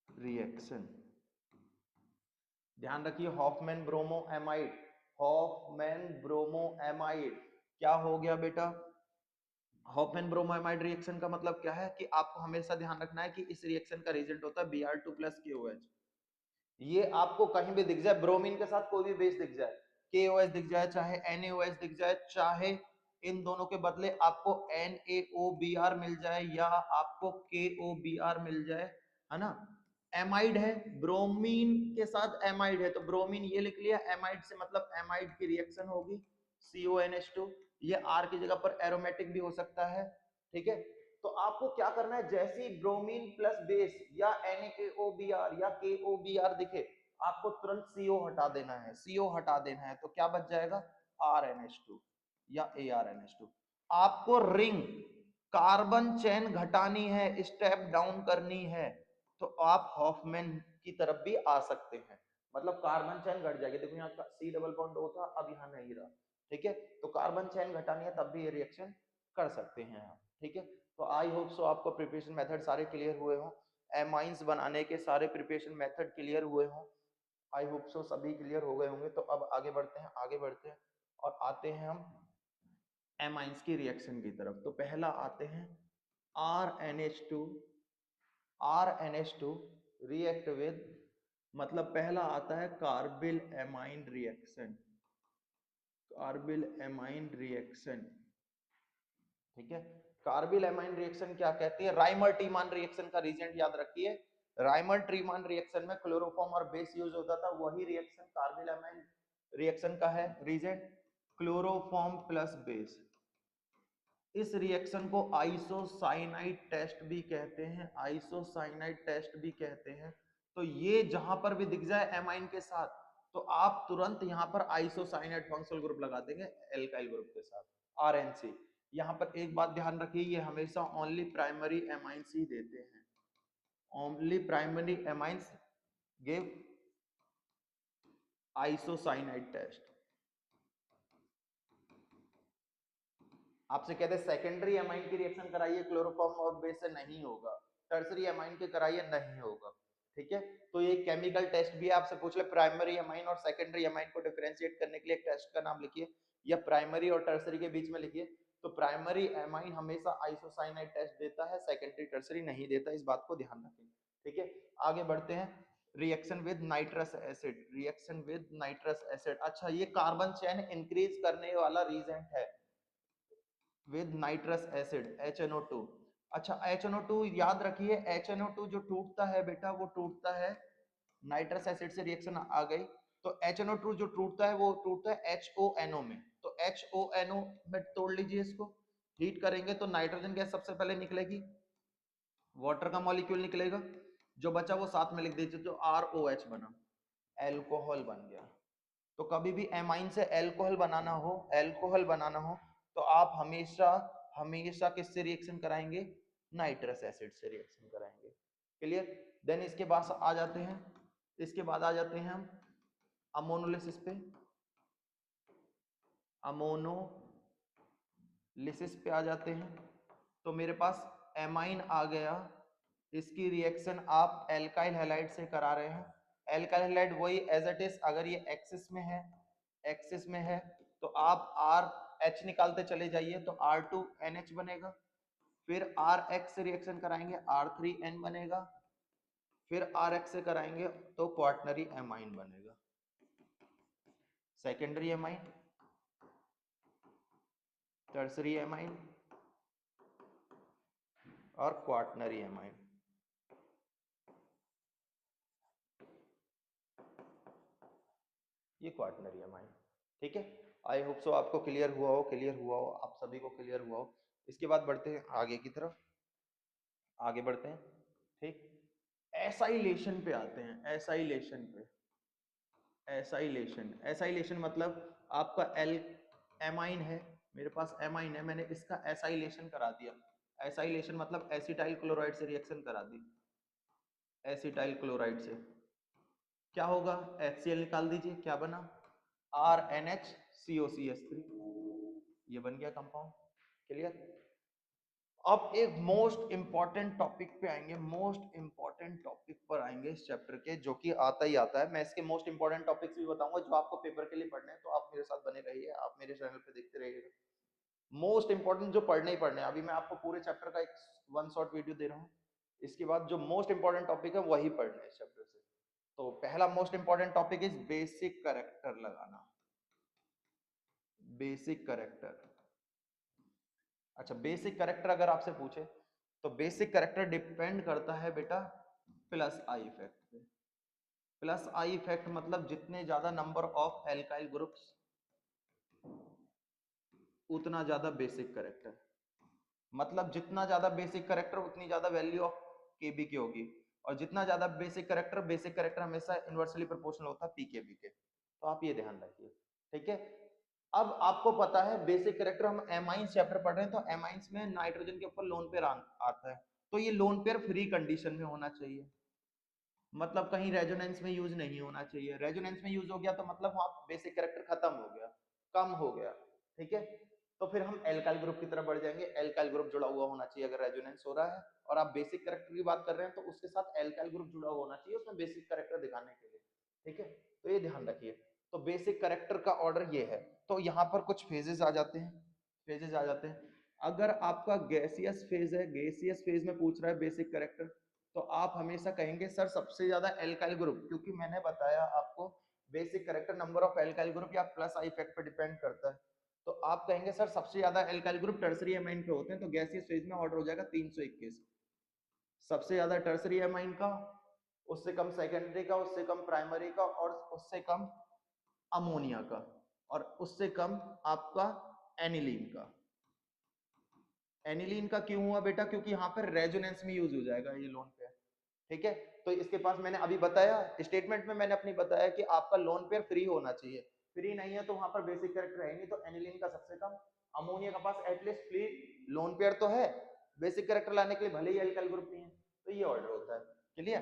रिएक्शन। ध्यान रखिए, हॉफमैन ब्रोमोएमाइड, हॉफमैन ब्रोमोएमाइड क्या हो गया बेटा? हॉफमैन ब्रोमोएमाइड रिएक्शन का मतलब क्या है कि आपको हमेशा ध्यान रखना है कि इस रिएक्शन का रिजल्ट होता है Br2 + KOH। ये आपको कहीं भी दिख जाए, ब्रोमीन के साथ कोई भी बेस दिख जाए, KOH दिख जाए, चाहे NaOH दिख जाए, चाहे इन दोनों के बदले आपको NaOBr मिल जाए या आपको KOBr मिल जाए, है ना? एमाइड है, ब्रोमीन के साथ एमाइड है, तो ब्रोमीन ये लिख लिया, एमाइड से मतलब एमाइड की रिएक्शन होगी CONH2। ये R की जगह पर एरोमेटिक भी हो सकता है। ठीक है, तो आपको क्या करना है, जैसे ही ब्रोमीन प्लस बेस या NaOBr या KOBr दिखे, आपको तुरंत CO हटा देना है, CO हटा देना है, तो क्या बच जाएगा? RNH2 या ARNH2। आपको रिंग कार्बन चेन घटानी है, स्टेप डाउन करनी है, तो आप हॉफमैन की तरफ भी आ सकते हैं, मतलब कार्बन चेन घट जाएगी। देखो यहाँ C डबल बॉन्ड O था, अब यहाँ नहीं रहा। ठीक है, तो कार्बन चेन घटानी है तब भी ये रिएक्शन कर सकते हैं आप। ठीक है, तो आई होप सो आपको प्रिपरेशन मेथड सारे क्लियर हुए हों, एमाइंस बनाने के सारे प्रिपरेशन मेथड क्लियर हुए हों। आई होप सो सभी क्लियर हो गए होंगे। तो अब आगे बढ़ते हैं, आगे बढ़ते हैं और आते हैं हम एमाइंस की रिएक्शन की तरफ। तो पहला आते हैं RNH2, RNH2 रिएक्ट विद, मतलब पहला आता है carbyl amine reaction, carbyl amine reaction. ठीक है, कार्बिल एमाइन रिएक्शन क्या कहती है? राइमर टीमान रिएक्शन का रीजेंट याद रखिए। राइमर टीमान रिएक्शन में क्लोरोफॉर्म और बेस यूज होता था, वही रिएक्शन कार्बिल एमाइन रिएक्शन का है रीजेंट, क्लोरोफॉर्म प्लस बेस। इस रिएक्शन को आइसोसाइनाइड टेस्ट भी कहते हैं, आइसोसाइनाइड टेस्ट भी कहते हैं। तो ये जहां पर भी दिख जाए एमाइन के साथ, तो आप तुरंत यहां पर आइसोसाइनाइड फंक्शनल ग्रुप लगा देंगे एल्काइल ग्रुप के साथ, RNC। यहां पर एक बात ध्यान रखिए, ये हमेशा ओनली प्राइमरी एमाइंस ही देते हैं, only primary amines give isocyanide test. आपसे कहते हैं सेकेंडरी एमाइन की रिएक्शन कराइए क्लोरोफॉर्म और बेस से, नहीं होगा। टर्सरी एमाइन के कराइए, नहीं होगा। ठीक है, तो ये केमिकल टेस्ट भी आपसे पूछ ले, प्राइमरी एमाइन और सेकेंडरी एमाइन को डिफरेंशिएट करने के लिए एक टेस्ट का नाम लिखिए, या प्राइमरी और टर्सरी के बीच में लिखिए। तो प्राइमरी एमाइन हमेशा आइसोसाइनाइड टेस्ट देता है, सेकेंडरी टर्सरी नहीं देता, इस बात को ध्यान रखें। ठीक है, आगे बढ़ते हैं। Reaction with nitrous acid, reaction with nitrous acid. अच्छा, ये कार्बन चेन इंक्रीज करने वाला रीजेंट है विद नाइट्रस एसिड HNO2। अच्छा, HNO2 याद रखिए, HNO2 जो टूटता है बेटा, वो टूटता है नाइट्रस एसिड से, रिएक्शन आ गई तो HNO2 जो टूटता है वो टूटता है HONO में। तो HONO में तोड़ लीजिए इसको, हीट करेंगे तो नाइट्रोजन गैस सबसे पहले निकलेगी, वाटर का मॉलिक्यूल निकलेगा, जो बचा वो साथ में लिख दीजिए, जो ROH बना, एल्कोहल बन गया। तो कभी भी एमाइन से एल्कोहल बनाना हो, एल्कोहल बनाना हो, तो आप हमेशा हमेशा किससे रिएक्शन कराएंगे? नाइट्रस एसिड से रिएक्शन कराएंगे। क्लियर? देन इसके बाद आ जाते हैं, इसके बाद आ जाते हैं हम अमोनोलिसिस पे, अमोनोलिसिस पे आ जाते हैं। तो मेरे पास एमाइन आ गया, इसकी रिएक्शन आप एल्काइल हैलाइड से करा रहे हैं। एल्काइल हैलाइड वही एज इट इज, अगर ये एक्सिस में है, एक्सिस में है तो आप आर एच निकालते चले जाइए तो R2NH बनेगा, फिर RX से रिएक्शन कराएंगे R3N बनेगा, फिर RX से कराएंगे तो क्वार्टनरी एमाइन बनेगा, सेकेंडरी एमाइन, टर्सरी एमाइन और क्वार्टनरी एमाइन। ये क्वार्टनरी एमाइन, ठीक है। आई होप सो आपको क्लियर हुआ हो, क्लियर हुआ हो, आप सभी को क्लियर हुआ हो। इसके बाद बढ़ते हैं आगे की तरफ, आगे बढ़ते हैं, ठीक। एसाइलेशन पे आते हैं, एसाइलेशन पे। एसाइलेशन, एसाइलेशन मतलब आपका एल एमाइन है, मेरे पास एमाइन है, मैंने इसका एसाइलेशन करा दिया। एसाइलेशन मतलब एसिटाइल क्लोराइड से रिएक्शन करा दी, एसिटाइल क्लोराइड से क्या होगा, HCl निकाल दीजिए, क्या बना RNH COCH3, ये बन गया कंपाउंड, क्लियर। अब एक मोस्ट इंपॉर्टेंट टॉपिक पे आएंगे, मोस्ट इंपॉर्टेंट टॉपिक पर आएंगे इस चैप्टर के, जो कि आता ही आता है। मैं इसके मोस्ट इंपॉर्टेंट टॉपिक्स भी बताऊंगा जो आपको पेपर के लिए पढ़ने हैं, तो आप मेरे साथ बने रहिए, आप मेरे चैनल पे देखते रहिएगा। मोस्ट इंपॉर्टेंट जो पढ़ने ही पढ़ने हैं, अभी मैं आपको पूरे चैप्टर का एक वन शॉट वीडियो दे रहा हूँ, इसके बाद जो मोस्ट इंपॉर्टेंट टॉपिक है वही पढ़ने हैं इस चैप्टर से। तो पहला most important topic is basic character लगाना, बेसिक कैरेक्टर। अच्छा, बेसिक कैरेक्टर अगर आपसे पूछे तो बेसिक कैरेक्टर डिपेंड करता है बेटा प्लस आई इफेक्ट पे। प्लस आई इफेक्ट मतलब जितने ज्यादा नंबर ऑफ एल्काइल ग्रुप्स उतना ज्यादा बेसिक कैरेक्टर, मतलब जितना ज्यादा बेसिक कैरेक्टर उतनी ज्यादा वैल्यू ऑफ केबी की होगी, और जितना ज्यादा बेसिक कैरेक्टर हमेशा इनवर्सली प्रोपोर्शनल होता है पीकेबी के। तो आप ये ध्यान रखिए, ठीक है। अब आपको पता है बेसिक कैरेक्टर, हम एमाइंस चैप्टर पढ़ रहे हैं, तो एमाइंस में नाइट्रोजन के ऊपर लोन पेयर आता है, तो ये लोन पेयर फ्री कंडीशन में होना चाहिए, मतलब कहीं रेजोनेंस में यूज नहीं होना चाहिए। रेजोनेंस में यूज हो गया तो मतलब वहां बेसिक कैरेक्टर खत्म हो गया, कम हो गया, ठीक है। तो फिर हम एल्काइल ग्रुप की तरफ बढ़ जाएंगे, एल्काइल ग्रुप जुड़ा हुआ होना चाहिए अगर रेजोनेंस हो रहा है, और आप बेसिक कैरेक्टर की बात कर रहे हैं तो उसके साथ एल्काइल ग्रुप जुड़ा हुआ होना चाहिए उसमें बेसिक कैरेक्टर दिखाने के लिए, ठीक है। तो ये ध्यान रखिए, तो बेसिक कैरेक्टर का ऑर्डर ये है। तो यहाँ पर कुछ फेजेस आ जाते हैं, फेजेस आ जाते हैं। अगर आपका गैसियस फेज है, गैसियस फेज में पूछ रहा है बेसिक कैरेक्टर, तो आप हमेशा कहेंगे सर सबसे ज्यादा एल्काइल ग्रुप, क्योंकि मैंने बताया आपको basic character number of alkyl group या प्लस आई इफेक्ट पे डिपेंड करता है, तो आप कहेंगे सर सबसे ज्यादा एल्काइल ग्रुप टर्सरी एमाइन पे होते हैं, तो गैसियस फेज में ऑर्डर हो जाएगा 321, सबसे ज्यादा टर्सरी एमाइन का, उससे कम सेकेंडरी का, उससे कम प्राइमरी का, और उससे कम अमोनिया का, और उससे कम आपका एनिलीन का। एनिलीन का क्यों हुआ बेटा, क्योंकि यहाँ पर रेजोनेंस में यूज हो जाएगा ये लोन पेयर, ठीक है। तो इसके पास मैंने अभी बताया स्टेटमेंट में, मैंने अपनी बताया कि आपका लोन पेयर फ्री होना चाहिए, फ्री नहीं है तो वहां पर बेसिक कैरेक्टर है नहीं, तो एनिलीन का सबसे कम, अमोनिया का पास एटलीस्ट फ्री लोन पेयर तो है, बेसिक कैरेक्टर लाने के लिए भले ही एल्काइल ग्रुप नहीं है, तो ये ऑर्डर होता है, क्लियर।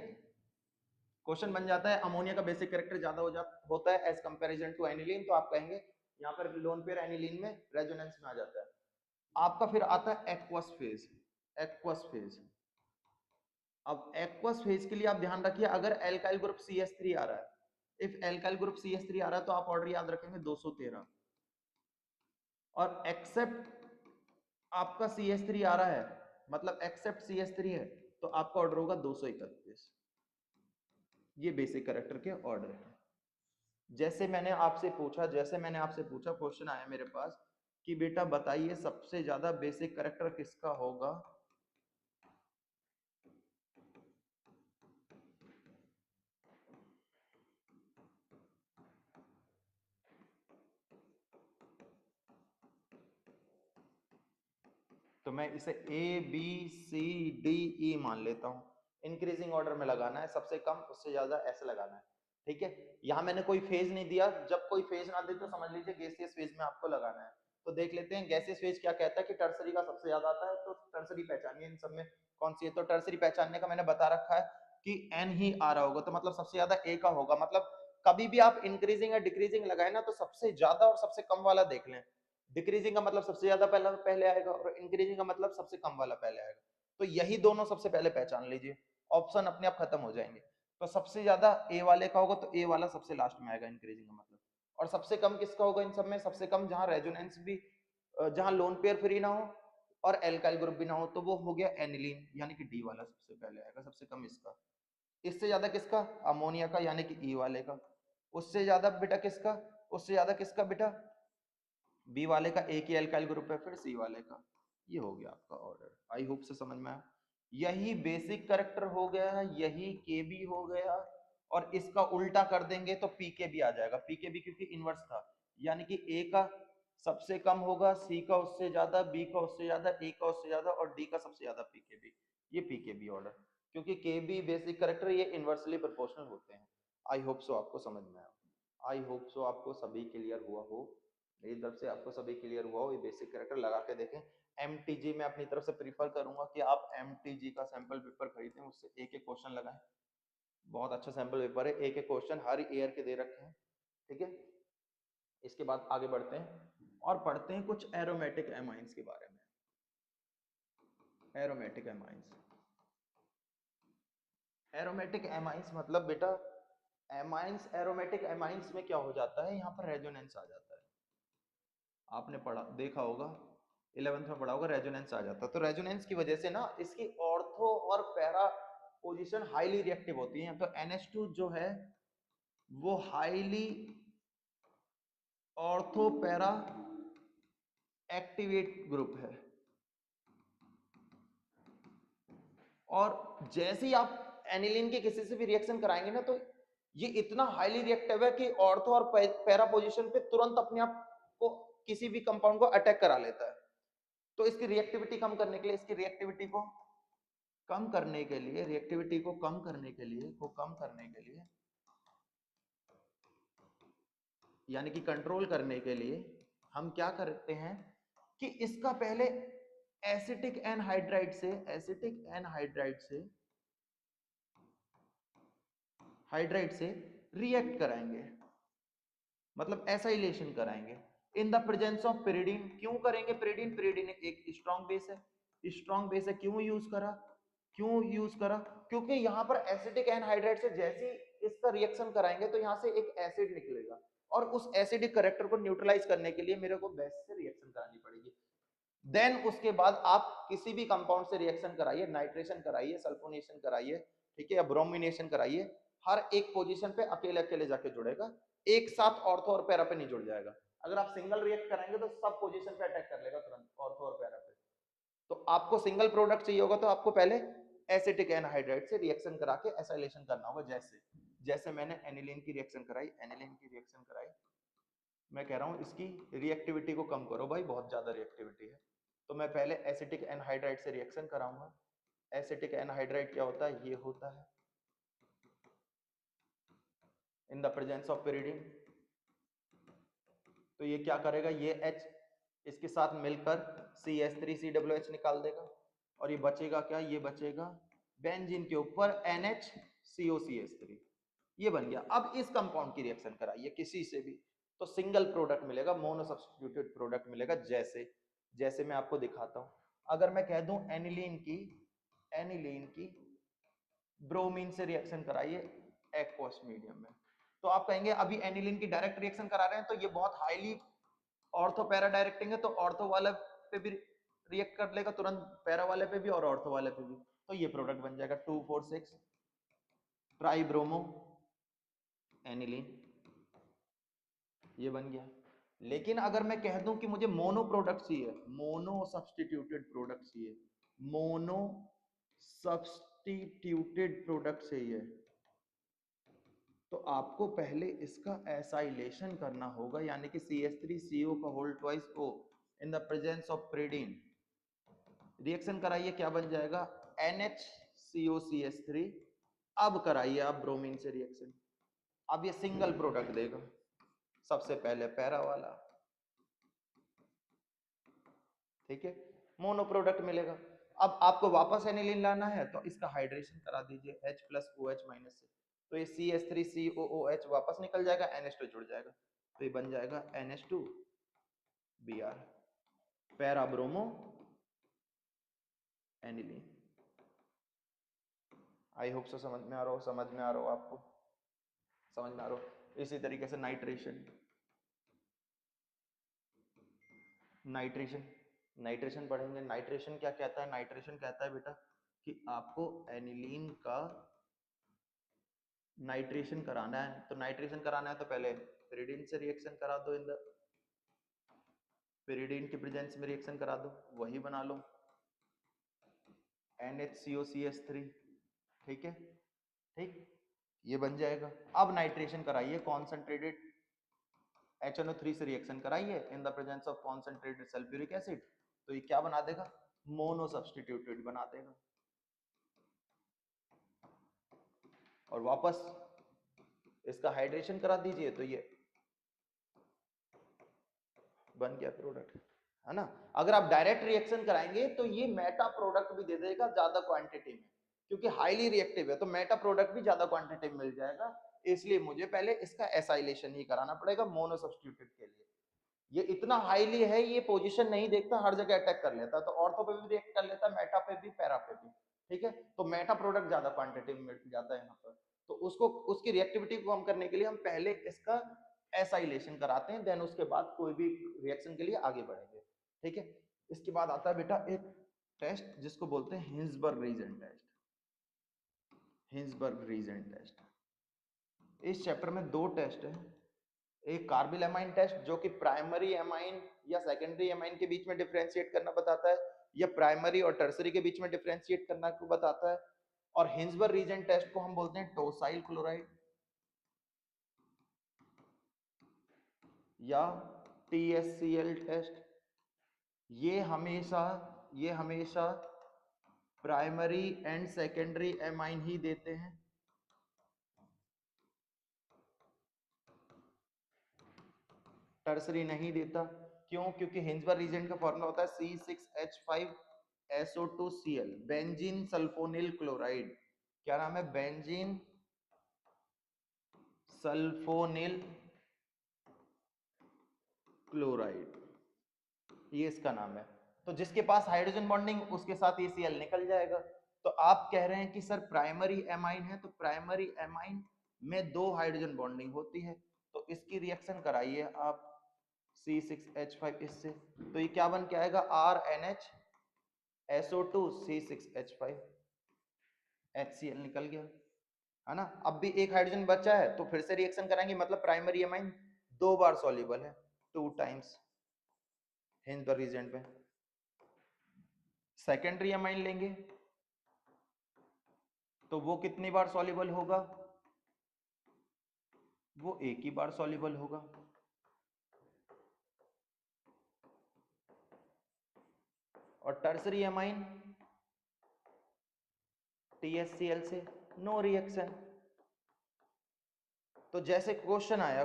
क्वेश्चन बन जाता है अमोनिया का बेसिक कैरेक्टर ज्यादा होता है एज कंपैरिजन टू एनिलीन, तो आप कहेंगे यहाँ पर लोन पेयर एनिलीन में रेजोनेंस में आ जाता है। आपका फिर आता है एक्वस फेज, एक्वस फेज। अब एक्वस फेज के लिए आप ध्यान रखिए, अगर एल्काइल ग्रुप CH3 आ रहा है, इफ एल्काइल ग्रुप CH3 आ रहा है तो आप ऑर्डर याद रखेंगे 213, और एक्सेप्ट आपका CH3 आ रहा है, मतलब एक्सेप्ट CH3 है, तो आपका ऑर्डर होगा 231। ये बेसिक कैरेक्टर के ऑर्डर है। जैसे मैंने आपसे पूछा क्वेश्चन आया मेरे पास कि बेटा बताइए सबसे ज्यादा बेसिक कैरेक्टर किसका होगा, तो मैं इसे ABCDE मान लेता हूं, इंक्रीजिंग ऑर्डर में लगाना है, सबसे कम उससे ज्यादा ऐसे लगाना है, ठीक है। यहां मैंने कोई फेज नहीं दिया, जब कोई फेज ना दे तो समझ लीजिए गैसियस फेज में आपको लगाना है। तो देख लेते हैं गैसियस फेज क्या कहता है कि टर्सरी का सबसे ज्यादा आता है, तो टर्सरी पहचानिए इन सब में कौन सी है, तो टर्सरी पहचानने का मैंने बता रखा है कि N ही आ रहा होगा, तो मतलब सबसे ज्यादा A का होगा, मतलब कभी भी आप इंक्रीजिंग या डिक्रीजिंग लगाए ना तो सबसे ज्यादा और सबसे कम वाला देख लें, डिक्रीजिंग का मतलब सबसे ज्यादा पहला पहले आएगा और इंक्रीजिंग का मतलब सबसे कम वाला पहले आएगा। तो यही दोनों सबसे पहले पहचान लीजिए, ऑप्शन अपने आप खत्म हो जाएंगे। तो सबसे ज्यादा ए वाले का होगा तो ए वाला सबसे लास्ट में आएगा इंक्रीजिंग का मतलब। और सबसे कम किसका होगा इन सब में? सबसे कम जहां रेजोनेंस भी, जहां लोन पेयर फ्री ना हो और एल्काइल ग्रुप भी ना हो, तो वो हो गया एनिलीन, यानी कि डी वाला सबसे पहले आएगा, सबसे कम इसका। इससे ज्यादा किसका? अमोनिया का, यानी कि ई वाले का। उससे ज्यादा बेटा किसका? उससे ज्यादा किसका बेटा? बी वाले का, एक ही एल्काइल ग्रुप है, फिर सी वाले का। ये हो गया आपका ऑर्डर। आई होप से समझ में आया। यही बेसिक कैरेक्टर हो गया है, यही के बी हो गया, और इसका उल्टा कर देंगे तो पी के बी आ जाएगा। पी के बी क्योंकि इनवर्स था, यानी कि ए का सबसे कम होगा, सी का उससे ज्यादा, बी का उससे ज्यादा, ए का उससे ज्यादा, और डी का सबसे ज्यादा पी के बी। ये पी के बी ऑर्डर, क्योंकि के बी बेसिक कैरेक्टर ये इनवर्सली प्रोपोर्शनल होते हैं। आई होप सो आपको समझ में आया। आई होप सो आपको सभी क्लियर हुआ हो, मेरी तरफ से आपको सभी क्लियर हुआ हो। ये बेसिक कैरेक्टर लगा के देखें। एमटीजी में अपनी तरफ से प्रीफर करूंगा कि आप एमटीजी का सैंपल पेपर खरीदें, उससे एक एक क्वेश्चन लगाएं। बहुत अच्छा सैंपल पेपर है, एक एक क्वेश्चन हर ईयर के दे रखे हैं, ठीक है। इसके बाद आगे बढ़ते हैं और पढ़ते हैं कुछ एरोमेटिक एमाइंस के बारे में। एरोमेटिक एमाइंस, एरोमेटिक एमाइंस मतलब बेटा, एमाइंस, एरोमेटिक एमाइंस में क्या हो जाता है, यहाँ पर रेजोनेंस आ जाता है। आपने पढ़ा देखा होगा, 11th में पढ़ा होगा, रेजोनेंस आ जाता है। तो रेजोनेंस की वजह से ना इसकी ऑर्थो और पैरा पोजीशन हाईली रिएक्टिव होती है। तो NH2 जो है वो highly ortho para activate group है, और जैसे ही आप एनिलीन के किसी से भी रिएक्शन कराएंगे ना, तो ये इतना हाईली रिएक्टिव है कि ऑर्थो और पैरा पोजीशन पे तुरंत अपने आप को किसी भी कंपाउंड को अटैक करा लेता है। तो इसकी रिएक्टिविटी कम करने के लिए, इसकी रिएक्टिविटी को कम करने के लिए, रिएक्टिविटी को कम करने के लिए, यानी कि कंट्रोल करने के लिए हम क्या करते हैं कि इसका पहले एसिटिक एनहाइड्राइड से, एसिटिक एनहाइड्राइड से, हाइड्राइड से रिएक्ट कराएंगे, मतलब एसाइलेशन कराएंगे इन द प्रेजेंस ऑफ pyridine। क्यों करेंगे pyridine? pyridine एक स्ट्रॉन्ग बेस है, स्ट्रॉन्ग बेस है। क्यों यूज करा? क्यों यूज करा? क्योंकि यहाँ पर एसिटिक एनहाइड्राइड से जैसे ही इसका रिएक्शन कराएंगे तो यहाँ से एक एसिड निकलेगा, और उस एसिडिक कैरेक्टर को न्यूट्रलाइज करने के लिए मेरे को बेस से रिएक्शन करानी पड़ेगी। देन उसके बाद आप किसी भी कंपाउंड से रिएक्शन कराइए, नाइट्रेशन कराइए, सल्फोनेशन कराइए, ठीक है, या ब्रोमिनेशन कराइए, हर एक पोजीशन पे अकेले अकेले जाके जुड़ेगा, एक साथ ऑर्थो और पैरा पे नहीं जुड़ जाएगा। अगर आप सिंगल रिएक्ट कराएंगे तो सब पोजीशन पे अटैक कर लेगा तुरंत, ऑर्थो और पैरा पे। तो आपको सिंगल प्रोडक्ट चाहिए होगा तो आपको पहले एसिटिक एनहाइड्राइड से रिएक्शन करा के एसाइलेशन करना होगा। जैसे जैसे मैंने एनिलीन की रिएक्शन कराई, एनिलीन की रिएक्शन कराई, मैं कह रहा हूं इसकी रिएक्टिविटी को कम करो भाई, बहुत ज्यादा रिएक्टिविटी है। तो मैं पहले एसिटिक एनहाइड्राइड से रिएक्शन कराऊंगा। एसिटिक एनहाइड्राइड क्या होता है? ये होता है in the presence of pyridine। तो ये क्या करेगा? ये H इसके साथ मिलकर CH3COOH निकाल देगा, और ये बचेगा क्या? ये बचेगा बेंजीन के ऊपर NHCOCH3। ये बन गया। अब इस कंपाउंड की रिएक्शन कराइए किसी से भी, तो सिंगल प्रोडक्ट मिलेगा, मोनो सब्स्टिट्यूटेड प्रोडक्ट मिलेगा। जैसे जैसे मैं आपको दिखाता हूं, अगर मैं कह दूं एनिलीन की ब्रोमीन से रिएक्शन कराइए एक्वस मीडियम में, तो आप कहेंगे अभी एनिलीन की डायरेक्ट रिएक्शन करा रहे हैं तो ये बहुत हाईली ऑर्थो पैरा डायरेक्टिंग है, तो ऑर्थो वाले पे भी रिएक्ट कर लेगा तुरंत, पैरा वाले पे भी और ऑर्थो वाले पे भी। तो ये प्रोडक्ट बन जाएगा 2,4,6 ट्राइब्रोमो एनिलीन, ये बन गया। लेकिन अगर मैं कह दूं कि मुझे मोनो प्रोडक्ट चाहिए, मोनो सब्स्टिट्यूटेड प्रोडक्ट चाहिए, मोनो सब्स्टिट्यूटेड प्रोडक्ट चाहिए, तो आपको पहले इसका एसाइलेशन करना होगा, यानी कि CH3CO का whole twice O in the presence of pyridine। Reaction कराइए, क्या बन जाएगा? NHCOCH3। अब कराइए आप ब्रोमीन से रिएक्शन, अब ये सिंगल प्रोडक्ट देगा, सबसे पहले पैरा वाला, ठीक है, मोनो प्रोडक्ट मिलेगा। अब आपको वापस एनिलीन लाना है तो इसका हाइड्रेशन करा दीजिए H+OH- से, तो ये CH3COOH वापस निकल जाएगा, NH2 जुड़ जाएगा, तो ये बन जाएगा NH2 Br, para bromo aniline. आई होप सो समझ में आ रहा हो, समझ में आ रहा हो आपको, समझ में आ रहा हो। इसी तरीके से नाइट्रेशन, नाइट्रेशन नाइट्रेशन पढ़ेंगे। नाइट्रेशन क्या कहता है? नाइट्रेशन कहता है बेटा कि आपको एनिलीन का नाइट्रेशन कराना है। तो नाइट्रेशन कराना है तो पहले pyridine से रिएक्शन करा दो, इन द pyridine की प्रेजेंस में रिएक्शन करा दो, वही बना लो NHCOCH3, ठीक है, ठीक, ये बन जाएगा। अब नाइट्रेशन कराइए कॉन्सेंट्रेटेड HNO3 से रिएक्शन कराइए इन the presence of concentrated sulphuric acid, तो ये क्या बना देगा? मोनो सब्स्टिट्यूटेड बना देगा। और वापस इसका हाइड्रेशन करा दीजिए तो ये बन गया प्रोडक्ट, है ना। अगर आप डायरेक्ट रिएक्शन कराएंगे तो ये मेटा प्रोडक्ट भी दे देगा ज्यादा क्वांटिटी में, क्योंकि हाईली रिएक्टिव है तो मेटा प्रोडक्ट भी ज्यादा क्वांटिटी में मिल जाएगा। इसलिए मुझे पहले इसका एसाइलेशन ही कराना पड़ेगा मोनो सब्स्टिट्यूटेड के लिए। ये इतना हाईली है, ये पोजीशन नहीं देखता, हर जगह अटैक कर लेता है, तो ऑर्थो पे भी रिएक्ट कर लेता है, मेटा पे भी, पैरा पे भी, ठीक है। तो मेटा प्रोडक्ट ज्यादा क्वांटिटी में मिल जाता है यहाँ पर, तो उसको, उसकी रिएक्टिविटी को कम करने के लिए हम पहले इसका एसाइलेशन कराते हैं, देन उसके बाद कोई भी रिएक्शन के लिए आगे बढ़ेंगे, ठीक है। इसके बाद आता है बेटा एक टेस्ट जिसको बोलते हैं Hinsberg reagent test. Hinsberg reagent test, इस चैप्टर में दो टेस्ट है। एक कार्बिल एमाइन टेस्ट जो कि प्राइमरी एमाइन या सेकेंडरी एमाइन के बीच में डिफरेंशिएट करना बताता है, या प्राइमरी और टर्सरी के बीच में डिफरेंशिएट करना को बताता है। और हिंसबर्ग रीजन टेस्ट को हम बोलते हैं टोसाइल क्लोराइड या TSCl टेस्ट। ये हमेशा प्राइमरी एंड सेकेंडरी एमाइन ही देते हैं, टर्सरी नहीं देता। क्यों? क्योंकि हिंसबर्ग रीजन का फॉर्मूला होता है C6H5SO2Cl, बेंजीन सल्फोनिल क्लोराइड। क्या नाम है? बेंजीन सल्फोनिल क्लोराइड, ये इसका नाम है। तो जिसके पास हाइड्रोजन बॉन्डिंग उसके साथ ये Cl निकल जाएगा। तो आप कह रहे हैं कि सर प्राइमरी एमाइन है, तो प्राइमरी एमाइन में दो हाइड्रोजन बॉन्डिंग होती है, तो इसकी रिएक्शन कराइए आप C6H5 इससे, तो ये क्या बन के आएगा? RNHSO2 C6H5, HCl निकल गया, है ना। अब भी एक हाइड्रोजन बचा है तो फिर से रिएक्शन कराएंगे, मतलब प्राइमरी एमाइन दो बार सॉल्युबल है, 2 टाइम्स हिंसबर्ग रीजन पे। सेकेंडरी एमाइन लेंगे तो वो कितनी बार सॉल्युबल होगा? वो एक ही बार सॉल्युबल होगा। और टर्सरी एमाइन TSCl से नो रिएक्शन। तो जैसे क्वेश्चन आया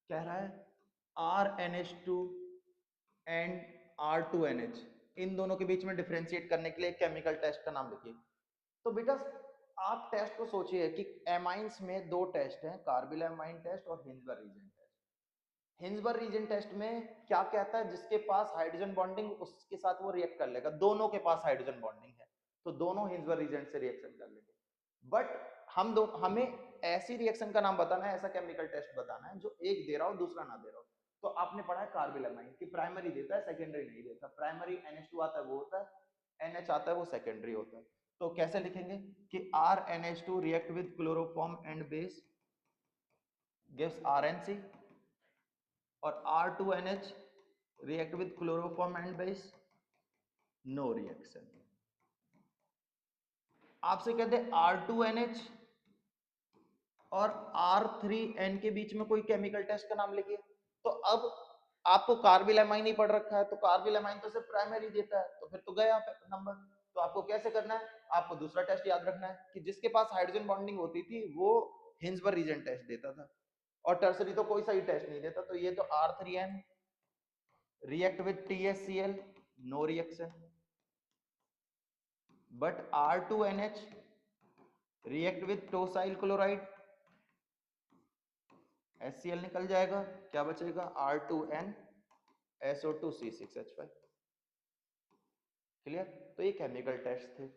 कह रहा है RNH2 एंड R2NH, इन दोनों के बीच में डिफरेंशिएट करने के लिए केमिकल टेस्ट का नाम लिखिए। तो बेटा आप टेस्ट को सोचिए कि एमाइंस में दो टेस्ट हैं, कार्बिल एमाइन टेस्ट और Hinsberg reagent test. Hinsberg reagent test में क्या कहता है? जिसके पास हाइड्रोजन बॉन्डिंग उसके साथ वो रिएक्ट कर लेगा, दोनों के पास हाइड्रोजन बॉन्डिंग है तो दोनों हिंसबर्ग रीजन से रिएक्शन कर लेंगे। बट हमें ऐसी रिएक्शन का नाम बताना है, ऐसा केमिकल टेस्ट बताना है जो एक दे रहा हो दूसरा ना दे रहा हो। तो आपने पढ़ा है कार्बिल एमाइन कि प्राइमरी देता है सेकेंडरी नहीं देता। प्राइमरी NH2 आता है वो होता है, NH आता है वो सेकेंडरी होता है। तो कैसे लिखेंगे कि RNH2 react with chloroform and base gives RNC, और R2NH react with chloroform and base, no reaction। आपसे कहते हैं R2NH और R3N के बीच में कोई केमिकल टेस्ट का नाम लिखिए। तो अब आपको कार्बिल एमाइन ही पढ़ रखा है, तो कार्बिल एमाइन तो सिर्फ प्राइमरी देता है, तो फिर तो गया नंबर। तो आपको कैसे करना है? आपको दूसरा टेस्ट याद रखना है कि जिसके पास हाइड्रोजन बॉन्डिंग होती थी वो हिंसबर्ग रीजन टेस्ट देता था, और टर्सरी तो कोई सही टेस्ट नहीं देता। तो ये तो R3N react with TSCl, no reaction, but R2NH react with tosyl chloride, HCl निकल जाएगा, क्या बचेगा? R2N SO2C6H5। क्लियर? तो ये केमिकल टेस्ट थे।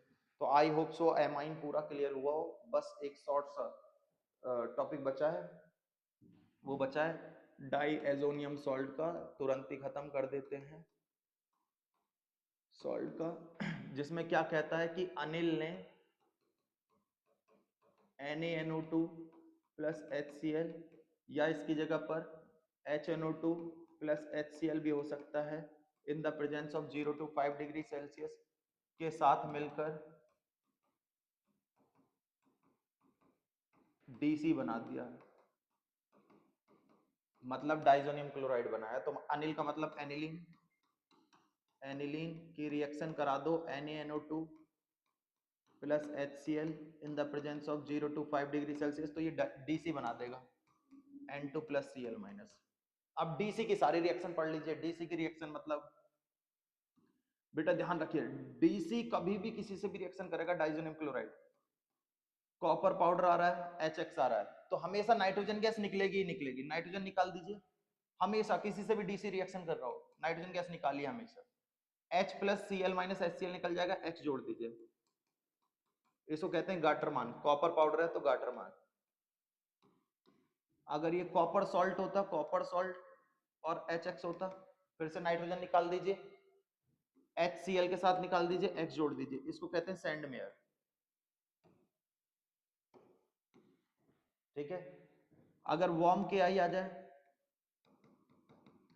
तो आई होप सो एमाइन पूरा क्लियर हुआ हो। बस एक शॉर्ट सा टॉपिक बचा है, वो बचा है डाई एजोनियम सॉल्ट का। तुरंत ही खत्म कर देते हैं सॉल्ट का, जिसमें क्या कहता है कि अनिल ने NaNO2 प्लस HCl, या इसकी जगह पर HNO2 प्लस HCl भी हो सकता है, in the presence of 0 to 5 degree Celsius के साथ मिलकर DC बना दिया, मतलब डाइजोनियम क्लोराइड बनाया। तो अनिल का मतलब एनिलीन, एनिलीन की रिएक्शन करा दो NaNO2 plus HCl in the presence of 0 to 5 degree Celsius, तो ये DC बना देगा N2 प्लस Cl माइनस। अब DC की सारी रिएक्शन पढ़ लीजिए। DC की रिएक्शन मतलब बेटा ध्यान रखिए, DC कभी भी किसी से भी रिएक्शन करेगा डाइजोनियम क्लोराइड, कॉपर पाउडर आ रहा है, HX आ रहा है, तो हमेशा नाइट्रोजन गैस निकलेगी ही निकलेगी। नाइट्रोजन निकाल दीजिए, हमेशा किसी से भी DC रिएक्शन कर रहा हो नाइट्रोजन गैस निकालिए हमेशा। H plus Cl minus HCl निकल जाएगा, H जोड़ दीजिए, इसको कहते हैं गाटर मान। कॉपर पाउडर है तो गाटर मान। अगर ये कॉपर सॉल्ट होता, कॉपर सॉल्ट और HX होता, फिर से नाइट्रोजन निकाल दीजिए, HCl के साथ निकाल दीजिए, X जोड़ दीजिए, इसको कहते हैं सैंड मेयर। ठीक है? अगर वार्म KI आ जाए,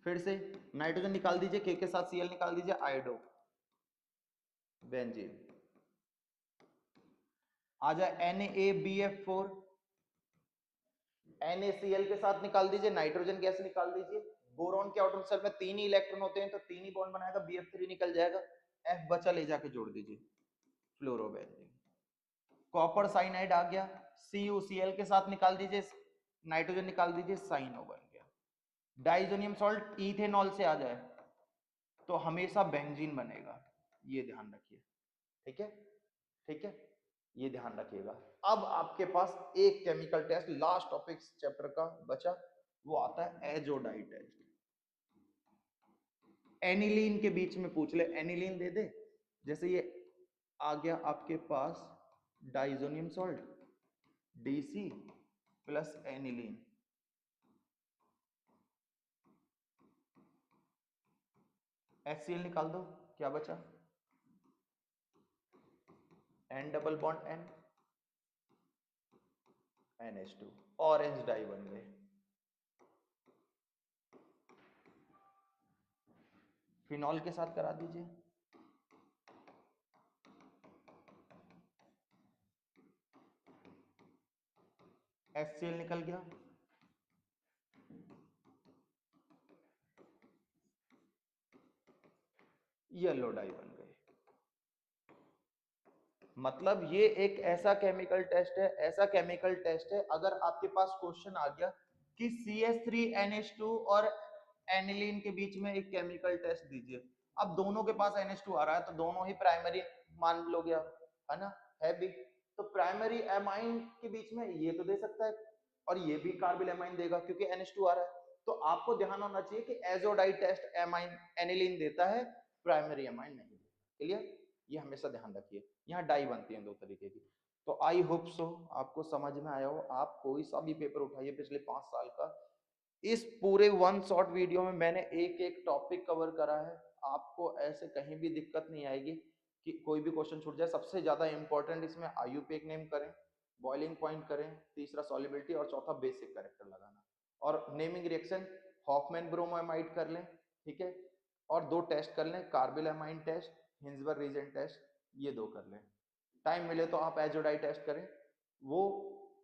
फिर से नाइट्रोजन निकाल दीजिए, K के साथ Cl निकाल दीजिए, आयोडो बेंजीन आ जाए, NaBF4, NaCl के साथ निकाल दीजिए, नाइट्रोजन गैस निकाल दीजिए। बोरॉन के आउटर शेल में 3 ही इलेक्ट्रॉन होते हैं, तो 3 ही बॉन्ड बनाएगा, BF3 निकल जाएगा, F बचा ले जाके जोड़ दीजिए, फ्लोरोबेंजीन। कॉपर साइनाइड आ गया, CuCl के साथ निकाल दीजिए, नाइट्रोजन निकाल दीजिए, साइनो बन गया। डाइजोनियम सॉल्ट इथेनॉल से आ जाए तो हमेशा बेंजीन बनेगा, ये ध्यान रखिए। ठीक है? ठीक है, ये ध्यान रखिएगा। अब आपके पास एक chemical test last topic chapter का बचा, वो आता है एजोडाई टेस्ट। एनिलीन के बीच में पूछ ले, एनिलीन दे दे, जैसे ये आ गया आपके पास diazonium salt DC plus aniline, HCl निकाल दो, क्या बचा? N double bond N, NH2, orange dye बन गए। फिनॉल के साथ करा दीजिए, HCl निकल गया, येलो डाई बन गए। मतलब ये एक ऐसा केमिकल टेस्ट है, ऐसा केमिकल टेस्ट है, अगर आपके पास क्वेश्चन आ गया कि CH3NH2 और एनिलीन के बीच में एक केमिकल टेस्ट दीजिए, अब दोनों के पास NH2 आ रहा है तो दोनों ही प्राइमरी मान लो गया, है ना, है भी, तो प्राइमरी एमाइन के बीच में ये तो दे सकता है और ये भी कार्बिल एमाइन देगा क्योंकि NH2 आ रहा है। तो आपको ध्यान होना चाहिए कि एजोडाई टेस्ट एमाइन एनिलीन देता है, प्राइमरी एमाइन नहीं देता। क्लियर? ये हमेशा ध्यान रखिए। यहाँ डाई बनती हैं दो तरीके की। तो आई होप सो आपको समझ में आया हो। आप कोई सा भी पेपर उठाइए पिछले 5 साल का, इस पूरे वन शॉर्ट वीडियो में मैंने एक एक टॉपिक कवर करा है। आपको ऐसे कहीं भी दिक्कत नहीं आएगी कि कोई भी क्वेश्चन छूट जाए। सबसे ज्यादा इंपॉर्टेंट इसमें IUPAC नेम करें, बॉइलिंग पॉइंट करें, तीसरा सॉल्युबिलिटी और चौथा बेसिक कैरेक्टर लगाना, और नेमिंग रिएक्शन हॉफमैन ब्रोमोएमाइड कर लें। ठीक है, और 2 टेस्ट कर लें, carbylamine test, Hinsberg reagent test, ये 2 कर लें। टाइम मिले तो आप एजोडाई टेस्ट करें। वो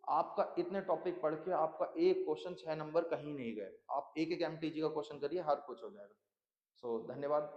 आपका इतने टॉपिक पढ़ के आपका एक क्वेश्चन 6 नंबर कहीं नहीं गए। आप एक एक MTG का क्वेश्चन करिए, हर कुछ हो जाएगा। सो धन्यवाद।